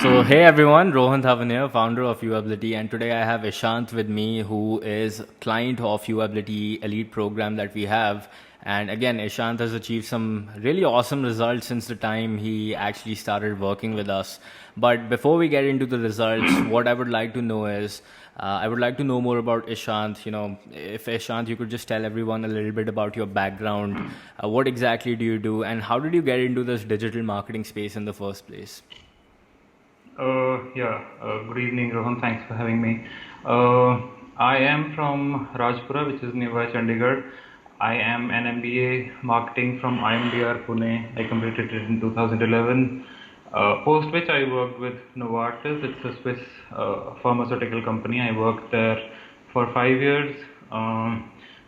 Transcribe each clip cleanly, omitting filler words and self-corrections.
So, hey everyone, Rohan Dhawan here, founder of Uability, and today I have Ishant with me, who is client of Uability Elite program that we have. And again, Ishant has achieved some really awesome results since the time he actually started working with us. But before we get into the results, what I would like to know is, I would like to know more about Ishant. If Ishant, you could just tell everyone a little bit about your background. What exactly do you do, and how did you get into this digital marketing space in the first place? Good evening, Rohan. Thanks for having me. Uh, I am from Rajpura, which is nearby Chandigarh. I am an MBA marketing from IMDR Pune. I completed it in 2011. Post which I worked with Novartis. It's a Swiss pharmaceutical company. I worked there for 5 years.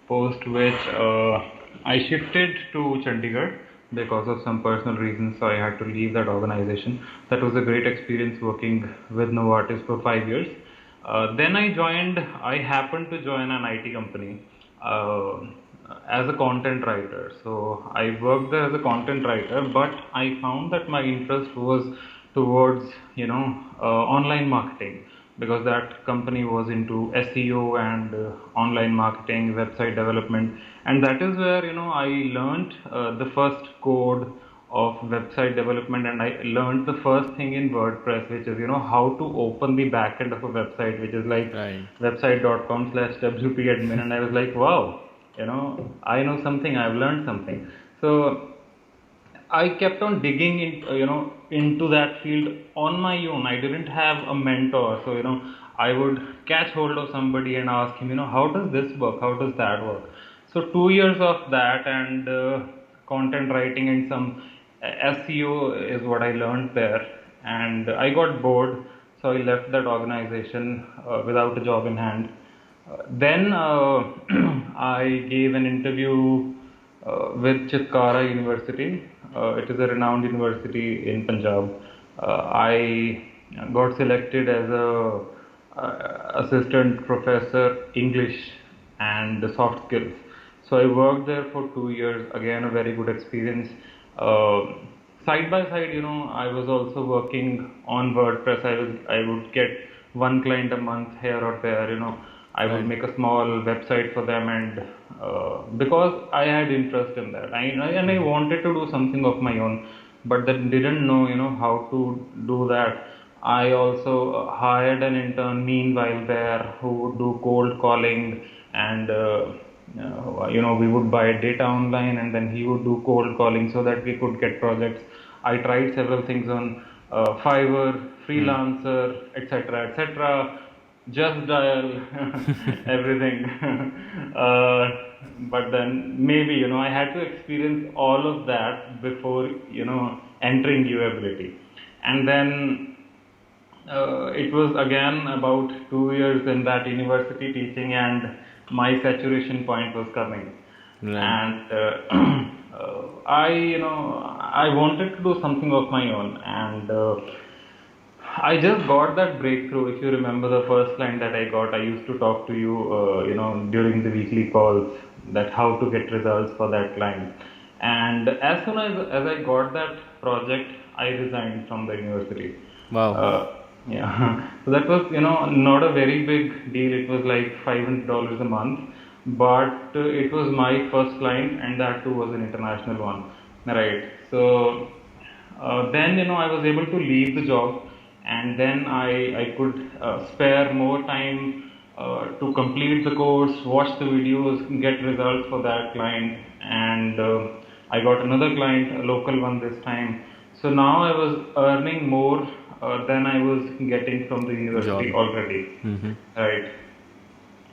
Post which I shifted to Chandigarh because of some personal reasons, so I had to leave that organization. That was a great experience working with Novartis for 5 years. I happened to join an IT company uh, as a content writer. So I worked there as a content writer, but I found that my interest was towards, online marketing, because that company was into SEO and online marketing, website development, and that is where I learned the first code of website development, and I learned the first thing in WordPress, which is how to open the backend of a website, which is like Right. website.com/wp admin, and I was like, wow, I know something, I've learned something. So I kept on digging into that field on my own. I didn't have a mentor, so I would catch hold of somebody and ask him, how does this work? How does that work? So 2 years of that and content writing and some SEO is what I learned there, and I got bored, so I left that organization without a job in hand. Then I gave an interview with Chitkara University. It is a renowned university in Punjab. I got selected as a assistant professor English and soft skills. So I worked there for 2 years. Again, a very good experience. Uh, Side by side, I was also working on WordPress. I would get one client a month here or there. I would Right. make a small website for them, and because I had interest in that, and I wanted to do something of my own, but then didn't know how to do that. I also hired an intern meanwhile there who would do cold calling, and we would buy data online, and then he would do cold calling so that we could get projects. I tried several things on Fiverr, Hmm. Freelancer, etc., etc., just dial, everything. uh, but then maybe I had to experience all of that before entering Uability, and then it was again about 2 years in that university teaching, and my saturation point was coming, Right. and I wanted to do something of my own, and I just got that breakthrough. If you remember the first line that I got, I used to talk to you, during the weekly calls, that how to get results for that client. And as soon as I got that project, I resigned from the university. Wow. Yeah, so that was not a very big deal. It was like $500 a month, but it was my first client, and that too was an international one, right? So then I was able to leave the job, and then I could spare more time to complete the course, watch the videos, get results for that client, and I got another client, a local one this time. So now I was earning more than I was getting from the university Job. already, Mm-hmm. right?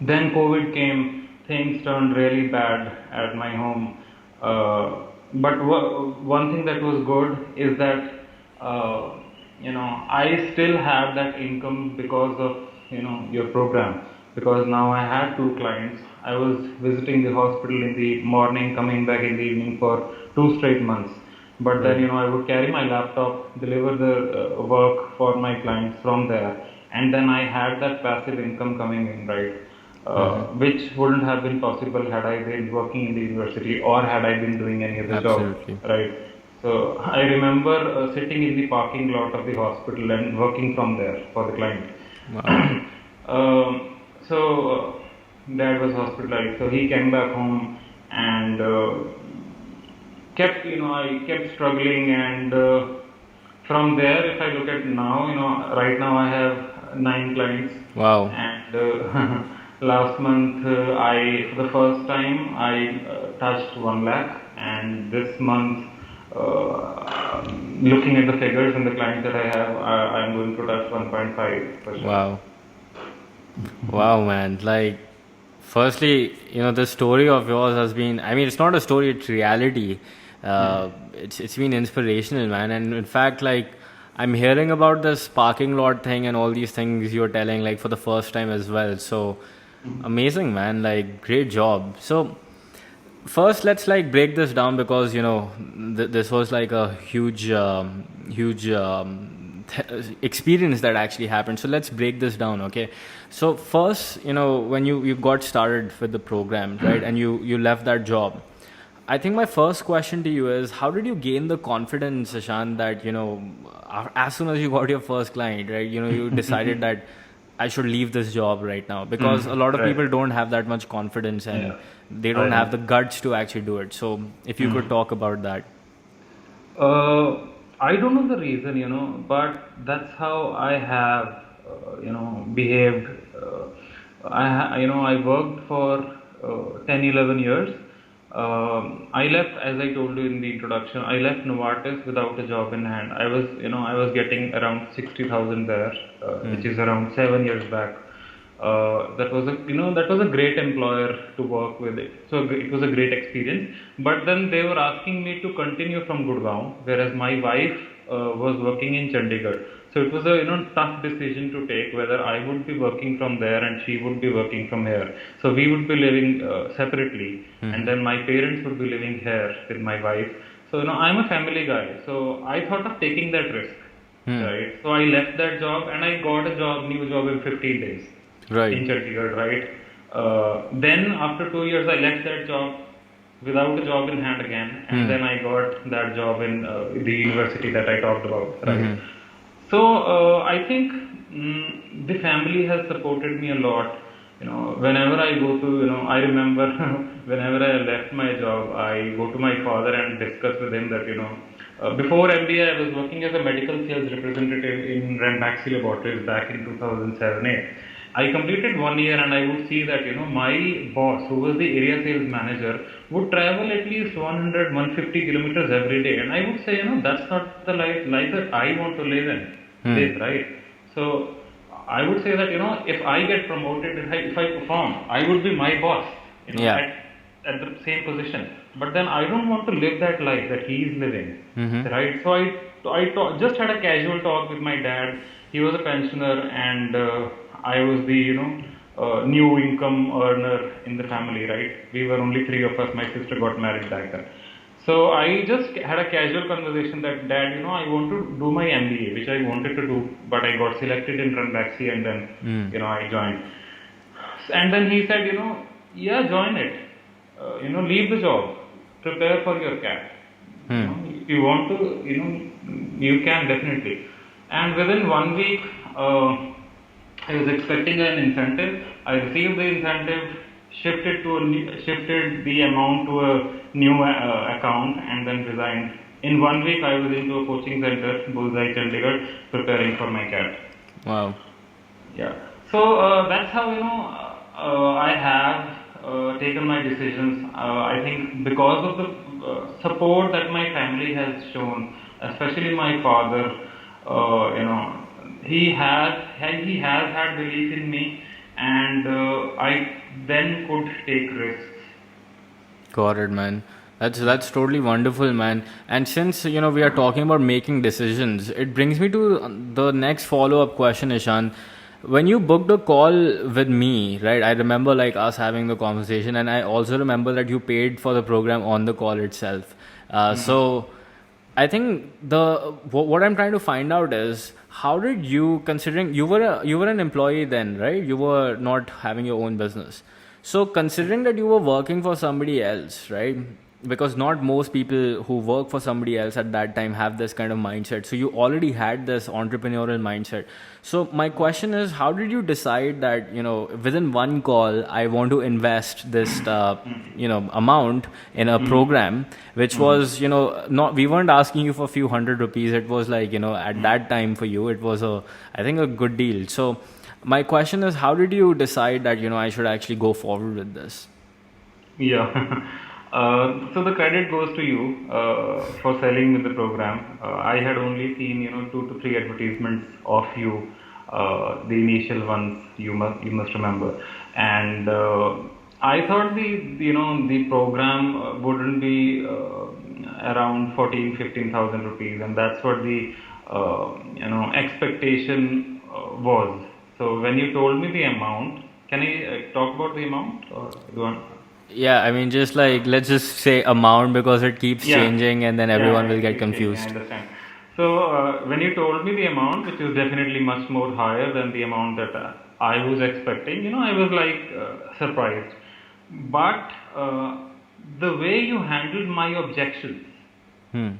Then COVID came, things turned really bad at my home. But one thing that was good is that uh, I still have that income because of your program. Because now I had two clients. I was visiting the hospital in the morning, coming back in the evening for 2 straight months. But then Right. I would carry my laptop, deliver the work for my clients from there, and then I had that passive income coming in, right? Mm-hmm. Which wouldn't have been possible had I been working in the university or had I been doing any other job, Absolutely. right? So I remember sitting in the parking lot of the hospital and working from there for the client. Wow. So dad was hospitalized, so he came back home and I kept struggling, and from there, if I look at now, right now I have 9 clients, Wow. and last month for the first time, I touched 1 lakh, and this month, looking at the figures and the clients that I have, I'm going to touch 1.5 for sure. Wow. Wow, man. Like, firstly, the story of yours has been, I mean, it's not a story, it's reality. It's been inspirational, man. And in fact, like, I'm hearing about this parking lot thing and all these things you're telling, like, for the first time as well. So, amazing, man. Like, great job. So, first let's like break this down because this was like a huge experience that actually happened. So let's break this down, okay? So first, when you got started with the program, right, and you left that job, I think my first question to you is, how did you gain the confidence, Ishant, that as soon as you got your first client, right, you decided that I should leave this job right now, because a lot of Right. people don't have that much confidence and Yeah. they don't I have the guts to actually do it. So if you could talk about that. I don't know the reason, but that's how I have, behaved. I worked for 10, 11 years. I left, as I told you in the introduction, I left Novartis without a job in hand. I was getting around 60,000 there, which is around 7 years back. That was a great employer to work with. So it was a great experience. But then they were asking me to continue from Gurgaon, whereas my wife was working in Chandigarh. So it was a tough decision to take, whether I would be working from there and she would be working from here. So we would be living separately, and then my parents would be living here with my wife. So I'm a family guy, so I thought of taking that risk, right? So I left that job and I got a new job in 15 days in Right. Chandigarh, right? Then after 2 years, I left that job without a job in hand again, and then I got that job in the university that I talked about, right? So I think the family has supported me a lot. Whenever I go to, I remember whenever I left my job, I go to my father and discuss with him that, before MBA, I was working as a medical sales representative in Ranbaxy Laboratories back in 2007-8. I completed 1 year, and I would see that, my boss, who was the area sales manager, would travel at least 100, 150 kilometers every day. And I would say, that's not the life that I want to live, right? So I would say that, if I get promoted, if I perform, I would be my boss, Yeah. at the same position. But then I don't want to live that life that he is living, right? So just had a casual talk with my dad. He was a pensioner, and I was the new income earner in the family, right? We were only 3 of us. My sister got married back then. So I just had a casual conversation that, Dad, I want to do my MBA, which I wanted to do, but I got selected in Ranbaxy, and then I joined. And then he said, yeah, join it. Leave the job. Prepare for your CAT. If you want to, you can definitely. And within 1 week, I was expecting an incentive. I received the incentive, shifted the amount to a new account, and then resigned. In 1 week, I was into a coaching center, Bullseye Chandigarh, preparing for my CAT. Wow. Yeah. So that's how I have taken my decisions. I think because of the support that my family has shown, especially my father, he has had belief in me, and I then could take risks. Got it, man. That's totally wonderful, man. And since we are talking about making decisions, it brings me to the next follow-up question, Ishan. When you booked a call with me, right? I remember like us having the conversation, and I also remember that you paid for the program on the call itself. So I think what I'm trying to find out is, how did you, considering you were an employee then, right? You were not having your own business. So considering that you were working for somebody else, right? because not most people who work for somebody else at that time have this kind of mindset. So you already had this entrepreneurial mindset. So my question is, how did you decide that, within one call, I want to invest this, amount in a program, which was, not, we weren't asking you for a few hundred rupees. It was like, at that time for you, it was I think a good deal. So my question is, how did you decide that, I should actually go forward with this? Yeah. So the credit goes to you for selling with the program. I had only seen, 2 to 3 advertisements of you, the initial ones you must remember, and I thought the program wouldn't be around 14-15,000 rupees, and that's what the expectation was. So when you told me the amount, can I talk about the amount, or do you want? Yeah, I mean, just like, let's just say amount because it keeps Yeah, changing and then yeah, everyone will it get keeps changing. I confused. understand. So when you told me the amount, which is definitely much more higher than the amount that I was expecting, I was like surprised. But the way you handled my objections, Hmm.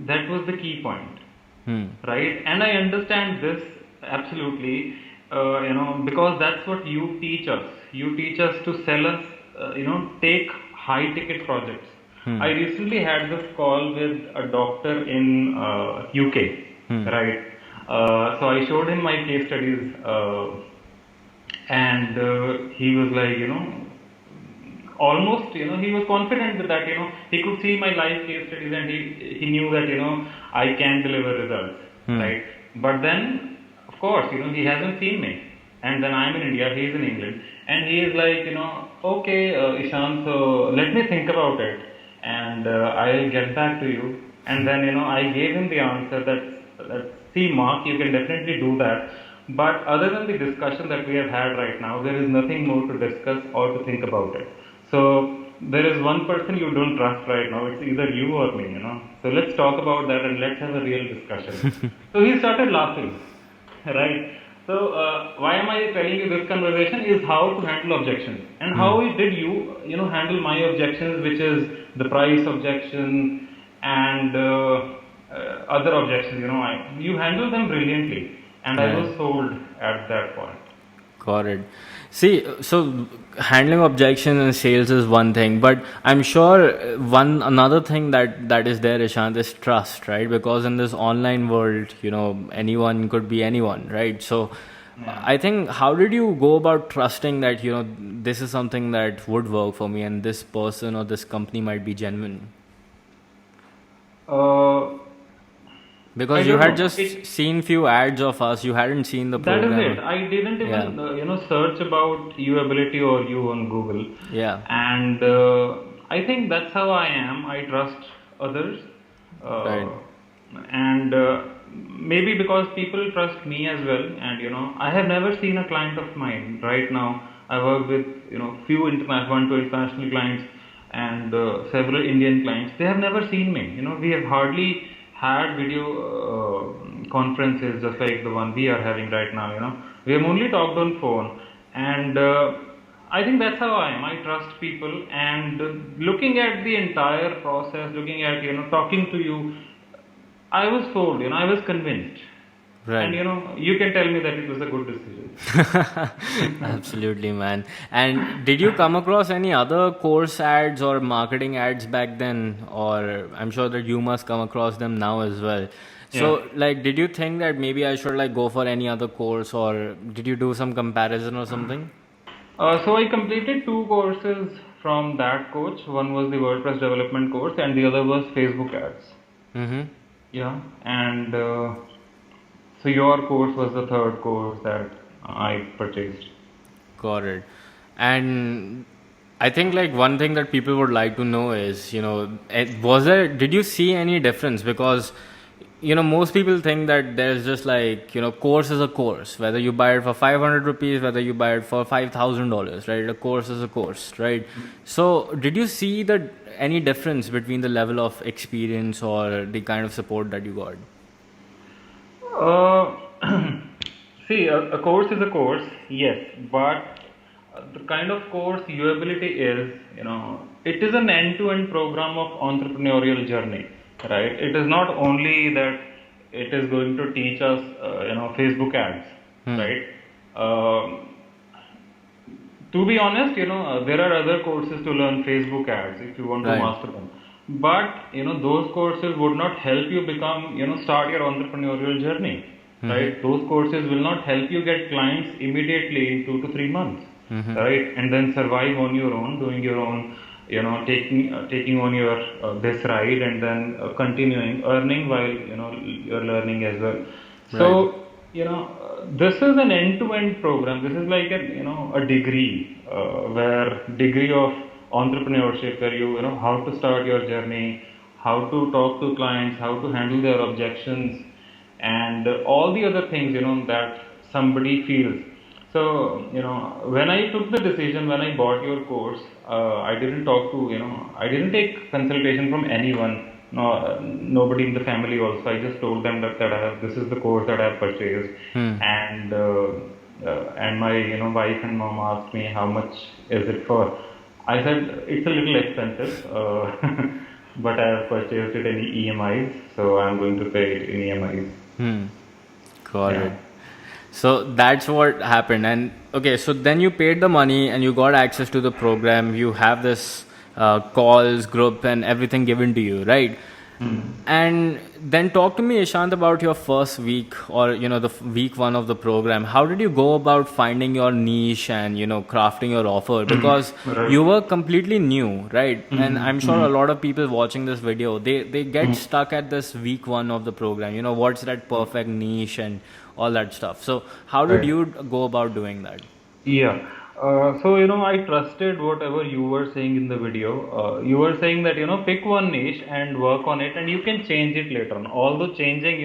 that was the key point, Hmm. right? And I understand this absolutely, because that's what you teach us. You teach us to sell us, take high ticket projects. Hmm. I recently had this call with a doctor in UK, Hmm. right? So I showed him my case studies, and he was like, almost, he was confident with that, he could see my live case studies, and he knew that, I can deliver results, Hmm. right? But then, of course, he hasn't seen me, and then I'm in India, he's in England, and he is like, okay, Ishant, so let me think about it, and I'll get back to you. And then, I gave him the answer that see, Mark, you can definitely do that. But other than the discussion that we have had right now, there is nothing more to discuss or to think about it. So there is one person you don't trust right now. It's either you or me. So let's talk about that and let's have a real discussion. So he started laughing, right? So why am I telling you this conversation is how to handle objections, and how did you handle my objections, which is the price objection and other objections. You handle them brilliantly, and I Right. was sold at that point. Got it. See, so handling objection in sales is one thing, but I'm sure one another thing that is there, Ishant, is trust, right? Because in this online world, anyone could be anyone, right? So Yeah. I think, how did you go about trusting that, this is something that would work for me and this person or this company might be genuine? Uh, Because I you don't had know. just seen few ads of us, you hadn't seen the That is it. program. I didn't Yeah. even search about Uability or you on Google, Yeah. and I think that's how I am. I trust others, uh, Right. and maybe because people trust me as well. And I have never seen a client of mine right now. I work with few international, one to international clients, and several Indian clients. They have never seen me. We have hardly had video conferences just like the one we are having right now. We have only talked on phone, and I think that's how I am. I trust people, and looking at the entire process, looking at talking to you, I was sold. I was convinced, and Right. you can tell me that it was a good decision. Absolutely, man. And did you come across any other course ads or marketing ads back then? Or I'm sure that you must come across them now as well. Yeah. So, like, did you think that maybe I should like go for any other course, or did you do some comparison or something? So I completed 2 courses from that coach. One was the WordPress development course, and the other was Facebook ads. Mm-hmm. Yeah, and so your course was the third course that I purchased. Got it. And I think like one thing that people would like to know is, did you see any difference? Because, most people think that there's just like, course is a course, whether you buy it for 500 rupees, whether you buy it for $5,000, right? A course is a course, right? So did you see any difference between the level of experience or the kind of support that you got? See, a course is a course, yes, but the kind of course usability is, it is an end-to-end program of entrepreneurial journey, right? It is not only that it is going to teach us, Facebook ads, right? Um to be honest, there are other courses to learn Facebook ads if you want to Right. master them. But, those courses would not help you become, start your entrepreneurial journey, right? Those courses will not help you get clients immediately in 2 to 3 months, right? And then survive on your own, doing your own, taking on your this ride and then continuing earning while, you're learning as well. Right. So, this is an end-to-end program. This is like a degree, where degree of entrepreneurship, where you know how to start your journey, how to talk to clients, how to handle their objections, and all the other things that somebody feels. So when I took the decision, when I bought your course, I didn't talk to I didn't take consultation from anyone. No, nobody in the family also. I just told them that this is the course that I have purchased, and my wife and mom asked me how much is it for. I said it's a little expensive, but I have purchased it in EMIs, so I'm going to pay it in EMIs. Got Yeah. it. So that's what happened. And okay, so then you paid the money and you got access to the program. You have this calls, group, and everything given to you, right? And then talk to me, Ishant, about your first week or the week one of the program. How did you go about finding your niche and crafting your offer? Because Right. you were completely new, right? And I'm sure a lot of people watching this video, they get stuck at this week one of the program. What's that perfect niche and all that stuff. So how did Right. you go about doing that? Yeah. So I trusted whatever you were saying in the video. You were saying that pick one niche and work on it, and you can change it later on. Although changing,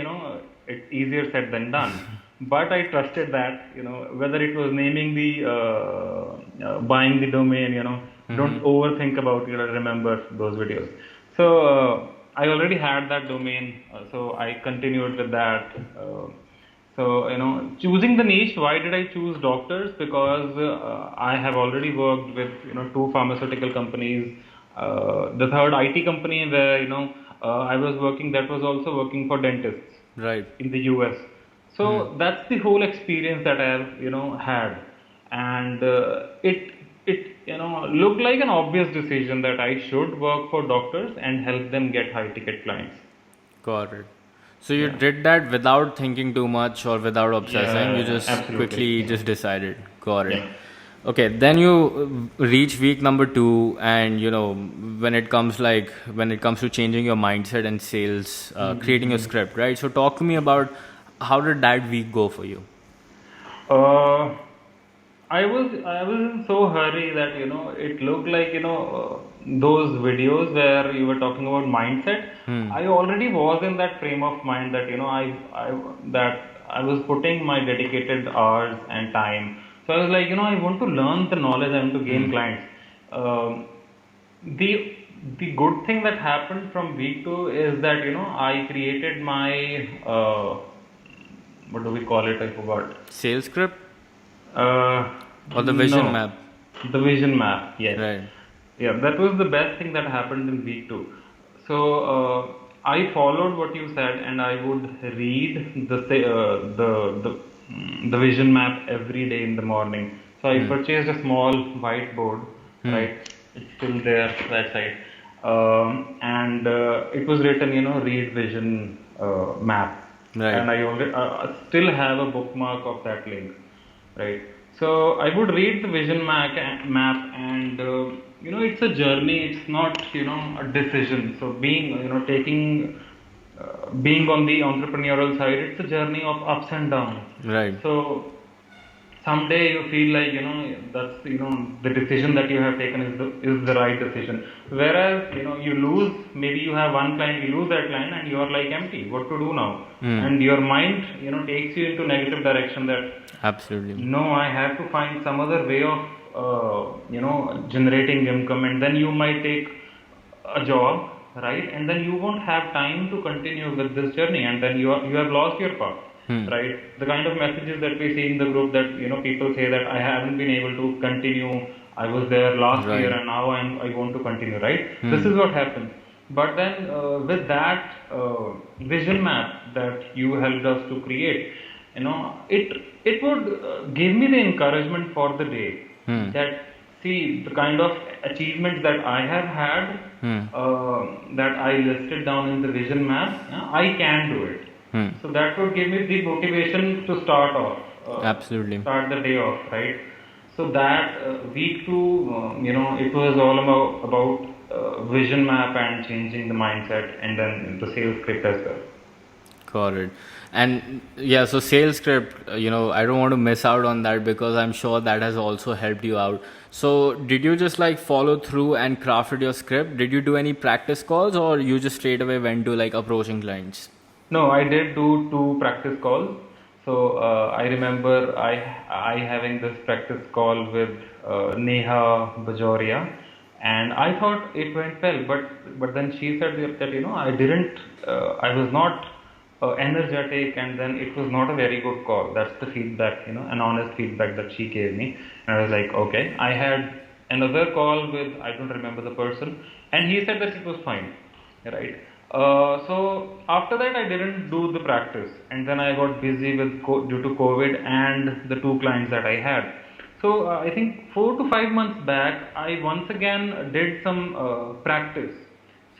it's easier said than done. But I trusted that whether it was naming the buying the domain, don't overthink about it. Remember those videos. So I already had that domain, so I continued with that. So, choosing the niche, why did I choose doctors? Because I have already worked with, two pharmaceutical companies. The third IT company where, I was working, that was also working for dentists Right. in the US. So that's the whole experience that I have, had. And it looked like an obvious decision that I should work for doctors and help them get high ticket clients. Got it. So you Yeah. did that without thinking too much or without obsessing. You Yeah, just absolutely. quickly Yeah. just decided. Got it. Yeah. Okay, then you reach week number 2, and when it comes to changing your mindset and sales, creating a script, right? So talk to me about how did that week go for you? Uh, I was in so hurry that it looked like those videos where you were talking about mindset. I already was in that frame of mind that I was putting my dedicated hours and time. So I was like I want to learn the knowledge. I want to gain clients. Um, the the good thing that happened from week two is that I created my what do we call it? I forgot. Sales script Uh, or the vision no, map? the vision map. Yes, Right. yeah, that was the best thing that happened in week two. So I followed what you said, and I would read the vision map every day in the morning. So I purchased a small whiteboard, right? It's still there, that side, and it was written, read vision map, Right. and I already still have a bookmark of that link, right? So I would read the vision map, and it's a journey. It's not a decision. So being being on the entrepreneurial side, it's a journey of ups and downs. Right. So someday you feel like that's the decision that you have taken is the right decision. Whereas you lose, maybe you have one client, you lose that client, and you are like empty. What to do now? And your mind takes you into negative direction that Absolutely. no, I have to find some other way of generating income, and then you might take a job, right? And then you won't have time to continue with this journey, and then you have lost your path, right? The kind of messages that we see in the group that people say that I haven't been able to continue, I was there last year Right. and now I want to continue, right? This is what happened. But then with that vision map that you helped us to create, it would give me the encouragement for the day that see the kind of achievements that I have had that I listed down in the vision map, I can do it. So that would give me the motivation to start off, Absolutely. start the day off, right? So that week two, it was all about vision map and changing the mindset, and then the sales script as well. Got it. And yeah, so sales script, I don't want to miss out on that because I'm sure that has also helped you out. So did you just like follow through and crafted your script? Did you do any practice calls or you just straight away went to like approaching clients? No, I did do two practice calls. So I remember I having this practice call with Neha Bajoria, and I thought it went well. But then she said that I didn't, I was not energetic, and then it was not a very good call. That's the feedback, an honest feedback that she gave me, and I was like, okay. I had another call with, I don't remember the person, and he said that it was fine, right? So after that, I didn't do the practice, and then I got busy with due to COVID and the two clients that I had. So I think 4 to 5 months back, I once again did some practice.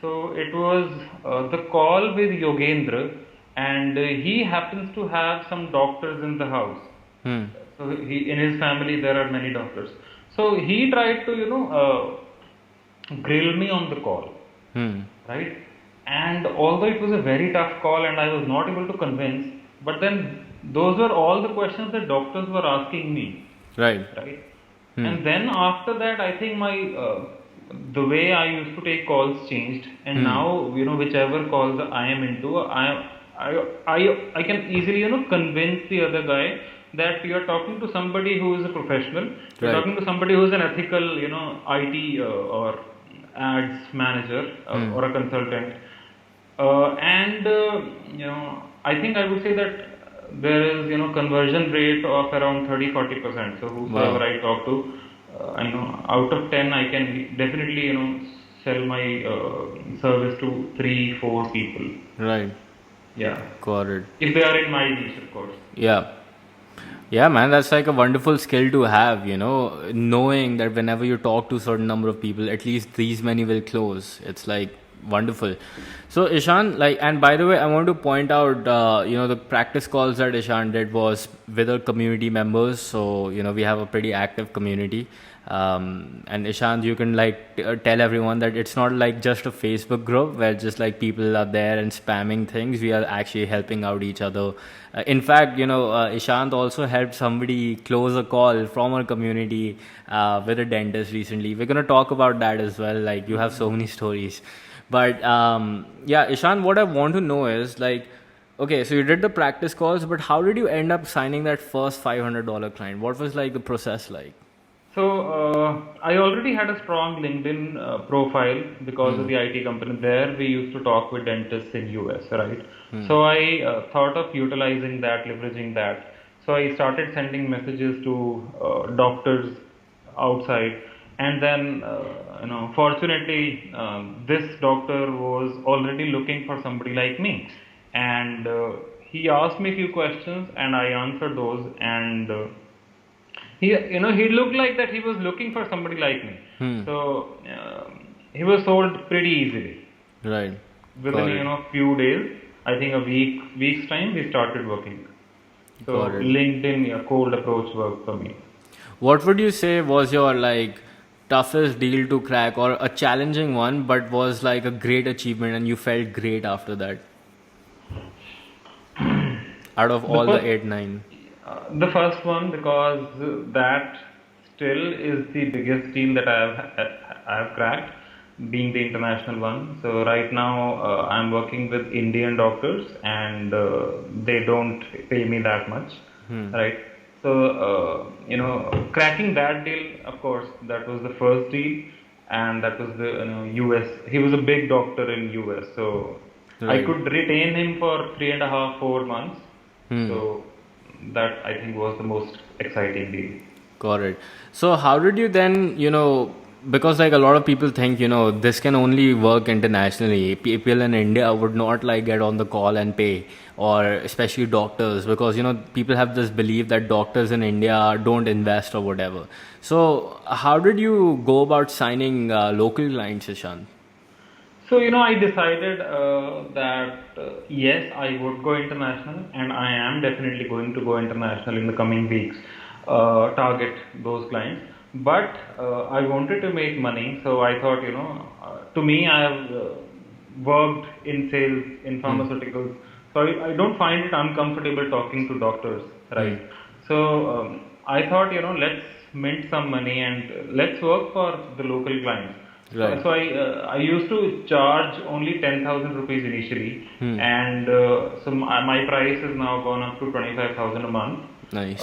So it was the call with Yogendra, and he happens to have some doctors in the house. So he, in his family there are many doctors. So he tried to grill me on the call, right? And although it was a very tough call and I was not able to convince, but then those were all the questions that doctors were asking me, Right. right? And then after that, I think my the way I used to take calls changed, and now whichever calls I am into, I can easily convince the other guy that you are talking to somebody who is a professional. You're Right. talking to somebody who is an ethical IT or ads manager or a consultant. And I think I would say that there is conversion rate of around 30-40%. So whosoever Wow. I talk to, out of 10 I can definitely sell my service to 3-4 people. Right. Yeah, Got it. if they are in my niche, of course. Yeah. Yeah, man, that's like a wonderful skill to have, knowing that whenever you talk to a certain number of people, at least these many will close. It's like wonderful. So, Ishan, like, and by the way, I want to point out, the practice calls that Ishan did was with our community members. So, we have a pretty active community. And Ishant, you can like tell everyone that it's not like just a Facebook group where just like people are there and spamming things. We are actually helping out each other. In fact, Ishant also helped somebody close a call from our community with a dentist recently. We're gonna talk about that as well. Like you have so many stories, but yeah, Ishant, what I want to know is like, okay, so you did the practice calls, but how did you end up signing that first $500 client? What was like the process like? So I already had a strong LinkedIn profile because of the IT company. There we used to talk with dentists in US, right? So I thought of utilizing that, leveraging that. So I started sending messages to doctors outside, and then fortunately this doctor was already looking for somebody like me, and he asked me a few questions, and I answered those, and he looked like that he was looking for somebody like me. So he was sold pretty easily. Right. Within Got it. few days, I think a week's time, we started working. So Got it. LinkedIn, cold approach worked for me. What would you say was your like toughest deal to crack or a challenging one, but was like a great achievement and you felt great after that? Out of The all the first, 8, 9. the first one, because that still is the biggest deal that I have cracked, being the international one. So right now I'm working with Indian doctors, and they don't pay me that much, right? So cracking that deal, of course, that was the first deal, and that was the US. He was a big doctor in US, so I Right. could retain him for 3.5-4 months. So that I think was the most exciting deal. Got it. So how did you then, because like a lot of people think, this can only work internationally. People in India would not like get on the call and pay, or especially doctors, because, people have this belief that doctors in India don't invest or whatever. So how did you go about signing local clients, Ishant? So, I decided that yes, I would go international, and I am definitely going to go international in the coming weeks, target those clients. But I wanted to make money, so I thought, to me, I have worked in sales in pharmaceuticals, so I don't find it uncomfortable talking to doctors, right? So I thought, let's mint some money and let's work for the local clients. Right. So I used to charge only 10,000 rupees initially, and so my price has now gone up to 25,000 a month. Nice.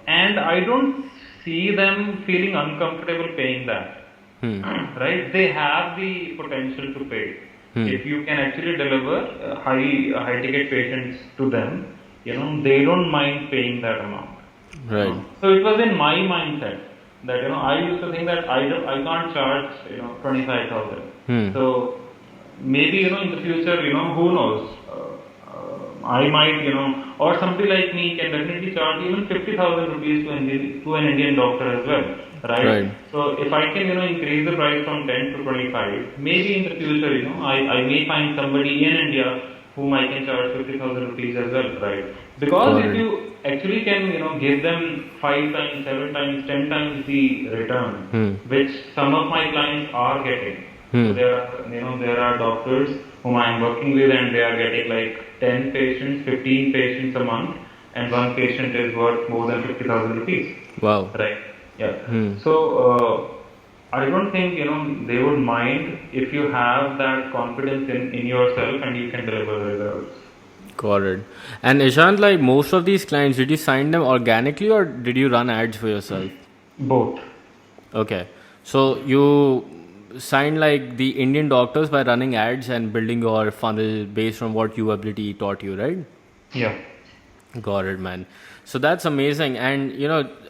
And I don't see them feeling uncomfortable paying that. Right? They have the potential to pay. If you can actually deliver high ticket patients to them, they don't mind paying that amount. Right. So it was in my mindset that I used to think that I can't charge 25,000. So maybe in the future who knows, I might or somebody like me can definitely charge even 50,000 rupees to an Indian doctor as well, right? Right. So if I can increase the price from 10 to 25, maybe in the future I may find somebody in India whom I can charge 50,000 rupees as well, right? Because if you actually can give them 5 times, 7 times, 10 times the return, which some of my clients are getting. So there are doctors whom I am working with, and they are getting like 10 patients, 15 patients a month, and one patient is worth more than 50,000 rupees. Wow. Right. Yeah. So I don't think they would mind if you have that confidence in yourself and you can deliver the results. Got it. And Ishant, like most of these clients, did you sign them organically or did you run ads for yourself? Both. Okay. So you signed like the Indian doctors by running ads and building your funnel based on what UAbility taught you, right? Yeah. Got it, man. So that's amazing. And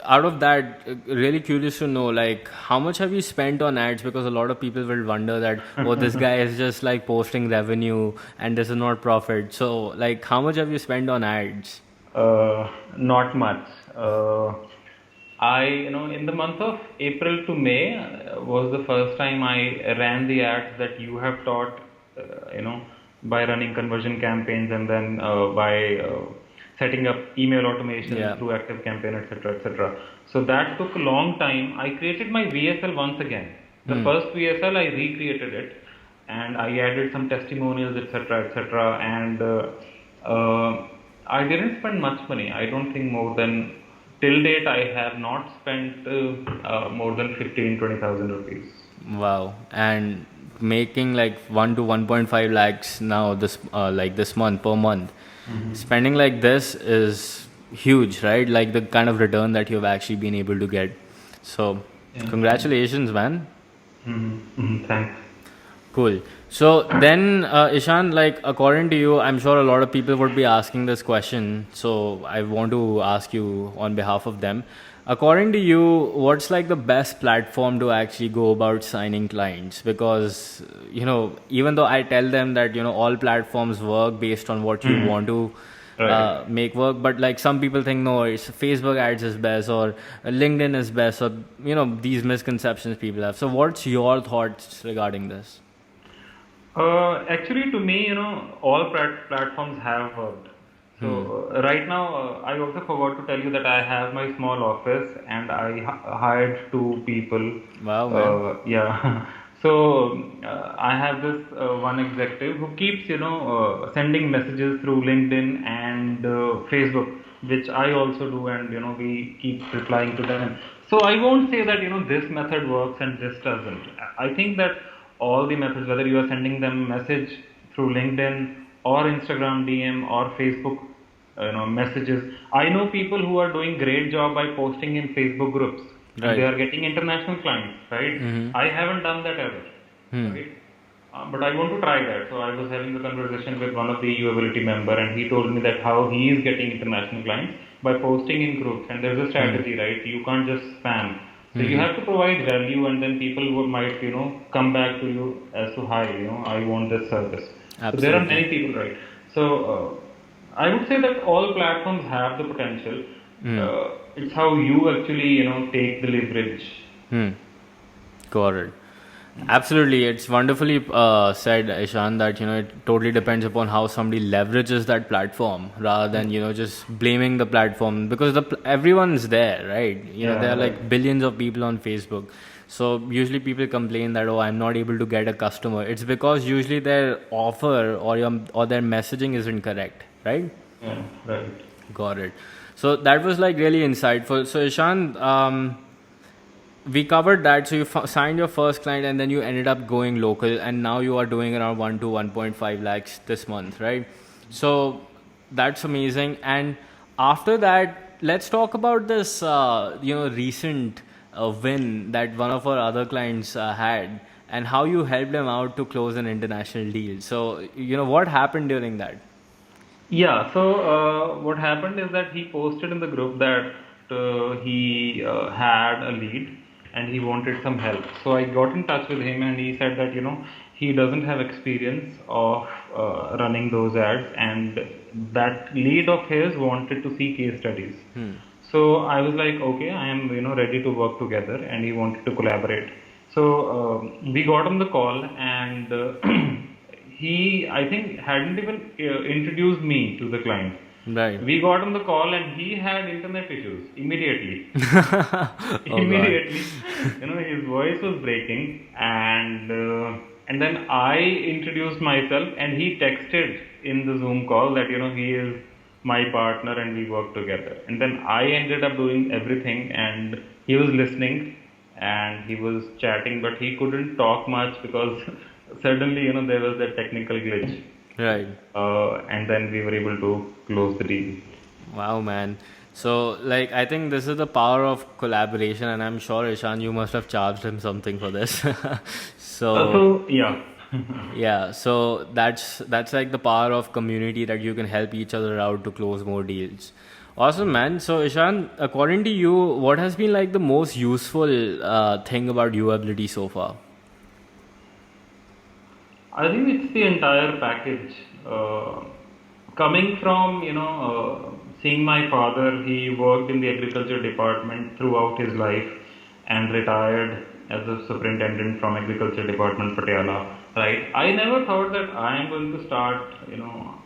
out of that, really curious to know, like, how much have you spent on ads? Because a lot of people will wonder that, oh, this guy is just like posting revenue and this is not profit. So, like, how much have you spent on ads? Not much. In the month of April to May was the first time I ran the ads that you have taught, by running conversion campaigns, and then by setting up email automation through Active Campaign, etc., etc. So that took a long time. I created my VSL once again. The first VSL, I recreated it, and I added some testimonials, etc., etc. And I didn't spend much money. I don't think more than, till date, I have not spent more than 15,000-20,000 rupees. Wow. And making like 1 to 1.5 lakhs now this month per month. Spending like this is huge, right? Like the kind of return that you've actually been able to get. So congratulations, man. Thanks. Cool. So then, Ishant, like according to you, I'm sure a lot of people would be asking this question. So I want to ask you on behalf of them. According to you, what's like the best platform to actually go about signing clients? Because, even though I tell them that, all platforms work based on what you want to make work, but like some people think, no, it's Facebook ads is best or LinkedIn is best, or, these misconceptions people have. So what's your thoughts regarding this? Actually, to me, all platforms have worked. So right now, I also forgot to tell you that I have my small office and I hired 2 people. Wow, man. Yeah. So I have this one executive who keeps, sending messages through LinkedIn and Facebook, which I also do, and we keep replying to them. So I won't say that this method works and this doesn't. I think that all the methods, whether you are sending them message through LinkedIn or Instagram DM or Facebook messages. I know people who are doing great job by posting in Facebook groups, and they are getting international clients, right? I haven't done that ever, right? but I want to try that. So I was having a conversation with one of the usability member, and he told me that how he is getting international clients by posting in groups. And there's a strategy, right? You can't just spam. So you have to provide value, and then people might, come back to you as to, hi, I want this service. So there are Absolutely. many people, right? So I would say that all platforms have the potential. It's how you actually, take the leverage. Hmm. Got it. Absolutely, it's wonderfully said, Ishan, that it totally depends upon how somebody leverages that platform rather than just blaming the platform, because everyone's there, right? There Yeah, are right. like billions of people on Facebook, so usually people complain that, oh, I'm not able to get a customer. It's because usually their offer or their messaging isn't correct, right? Yeah, right. Got it. So that was like really insightful. So Ishan, we covered that. So you signed your first client, and then you ended up going local, and now you are doing around 1 to 1.5 lakhs this month, right? So that's amazing. And after that, let's talk about this recent win that one of our other clients had, and how you helped them out to close an international deal. So what happened during that? Yeah, so what happened is that he posted in the group that he had a lead and he wanted some help. So I got in touch with him, and he said that he doesn't have experience of running those ads, and that lead of his wanted to see case studies. So I was like, okay, I am ready to work together, and he wanted to collaborate. So we got on the call, and he, I think, hadn't even introduced me to the client. Right. We got on the call, and he had internet issues immediately. Oh God. Immediately, his voice was breaking, and then I introduced myself, and he texted in the Zoom call that he is my partner and we work together. And then I ended up doing everything, and he was listening and he was chatting, but he couldn't talk much because suddenly there was that technical glitch, Right. and then we were able to close the deal. Wow, man. So, like, I think this is the power of collaboration, and I'm sure Ishan, you must have charged him something for this. So, So yeah. yeah. So that's like the power of community, that you can help each other out to close more deals. Awesome, man. So, Ishan, according to you, what has been like the most useful thing about UAbility so far? I think it's the entire package. Coming from, seeing my father, he worked in the agriculture department throughout his life and retired as a superintendent from agriculture department Patiala. Right? I never thought that I am going to start,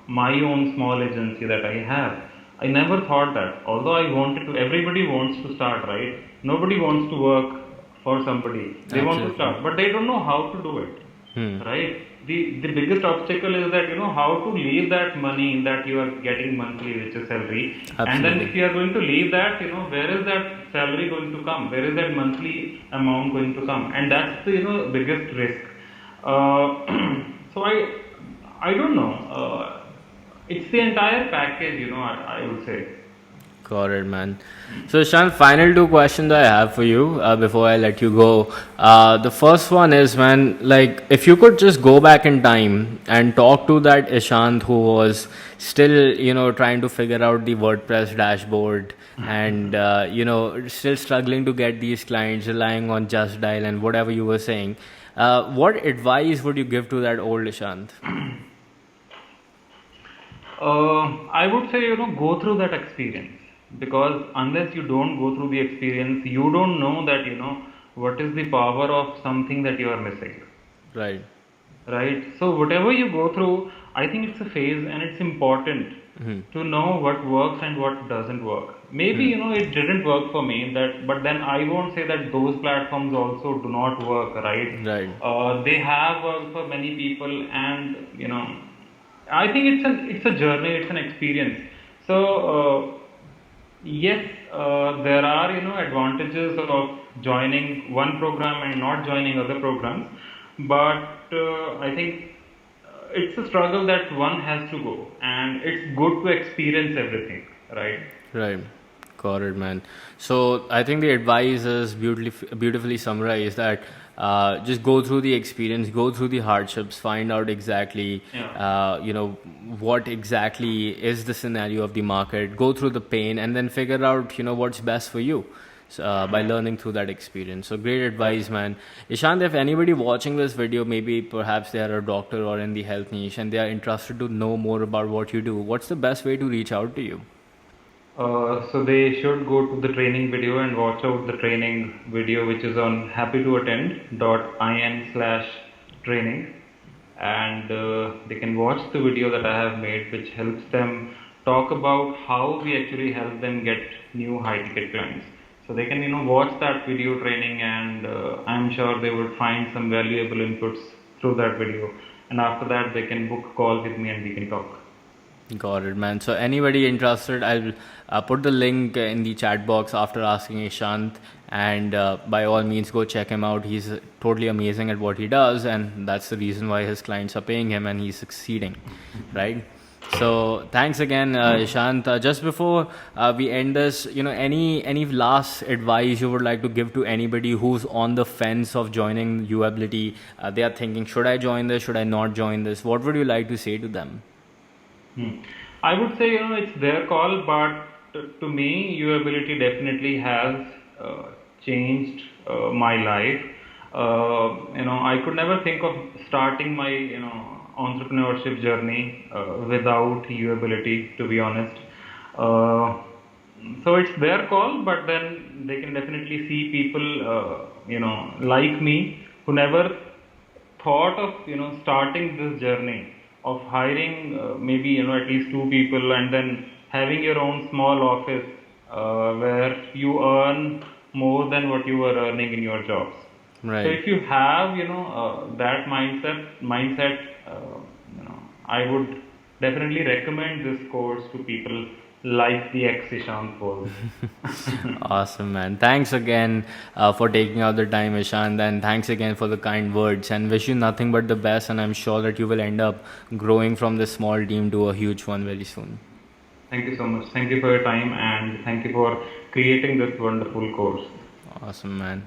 my own small agency that I have. I never thought that. Although I wanted to, everybody wants to start, right? Nobody wants to work for somebody. They want to Absolutely. start, but they don't know how to do it, Hmm. right? The biggest obstacle is that how to leave that money that you are getting monthly, which is salary, and then Absolutely. if you are going to leave that, where is that salary going to come, where is that monthly amount going to come, and that's the biggest risk. uh, so I don't know, it's the entire package, I would say. Got it, man. So, Ishan, final two questions I have for you before I let you go. The first one is, man, like, if you could just go back in time and talk to that Ishant who was still, trying to figure out the WordPress dashboard and, still struggling to get these clients, relying on Just Dial and whatever you were saying, what advice would you give to that old Ishant? I would say, go through that experience, because unless you don't go through the experience, you don't know that, what is the power of something that you are missing, Right. right? So, whatever you go through, I think it's a phase, and it's important Hmm. to know what works and what doesn't work. Maybe, Hmm. it didn't work for me, but then I won't say that those platforms also do not work, right? Right. They have worked for many people, and, I think it's a journey, it's an experience. So yes, there are advantages of joining one program and not joining other programs, but I think it's a struggle that one has to go, and it's good to experience everything, right? Right. Got it, man. So I think the advice is beautifully summarized, that just go through the experience, go through the hardships, find out exactly, Yeah. what exactly is the scenario of the market, go through the pain, and then figure out, what's best for you. So, by Yeah. learning through that experience. So great Right. advice, man. Ishant, if anybody watching this video, maybe perhaps they are a doctor or in the health niche and they are interested to know more about what you do, what's the best way to reach out to you? So they should go to the training video and watch out the training video, which is on happytoattend.in/training, and they can watch the video that I have made, which helps them talk about how we actually help them get new high ticket clients. So they can watch that video training, and I'm sure they would find some valuable inputs through that video. And after that, they can book a call with me and we can talk. Got it, man. So anybody interested, I'll put the link in the chat box after asking Ishant, and by all means, go check him out. He's totally amazing at what he does, and that's the reason why his clients are paying him, and he's succeeding, right? So thanks again, Ishant. Just before we end this, any last advice you would like to give to anybody who's on the fence of joining UAbility? They are thinking, should I join this? Should I not join this? What would you like to say to them? I would say, it's their call, but to me, UAbility definitely has changed my life. I could never think of starting my, entrepreneurship journey without UAbility, to be honest. Uh, so it's their call, but then they can definitely see people, like me, who never thought of starting this journey of hiring maybe at least two people, and then having your own small office where you earn more than what you were earning in your jobs. So Right. if you have that mindset, I would definitely recommend this course to people like the ex Ishant was. Awesome, man. Thanks again for taking out the time, Ishant, and thanks again for the kind words. And wish you nothing but the best. And I'm sure that you will end up growing from this small team to a huge one very soon. Thank you so much. Thank you for your time, and thank you for creating this wonderful course. Awesome, man.